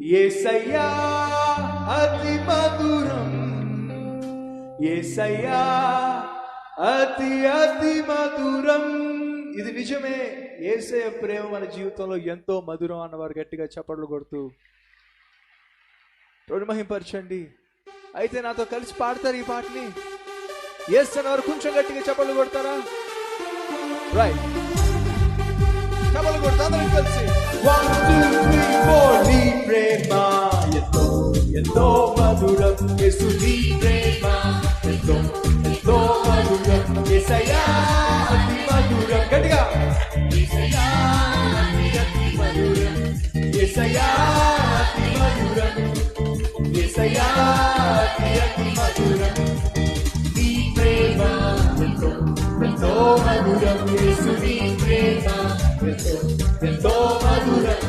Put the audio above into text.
యేసయ్యా అతి మధురం, యేసయ్యా అతి అతి మధురం. ఇది నిజమే. యేసయ్య ప్రేమ మన జీవితంలో ఎంతో మధురం అన్నవారు గట్టిగా చప్పట్లు కొడుతూ మహిమపరచండి. అయితే నాతో కలిసి పాడతారు ఈ పాటని. యేసు అన్నవారు కొంచెం గట్టిగా చప్పట్లు కొడతారా? రైట్, చప్పట్లు కొడతా అందరం కలిసి. 1 2 3 4. నీ ప్రేమ ఎంతో ఎంతో మధురం, యేసు నీ ప్రేమ ఎంతో ఎంతో మధురం, యేసయ్యా అతి మధురం. గట్టిగా యేసయ్యా అతి మధురం, యేసయ్యా అతి మధురం, యేసయ్యా అతి మధురం. నీ ప్రేమ ఎంతో ఎంతో మధురం, యేసు నీ ప్రేమ ఎంతో ఎంతో మధురం.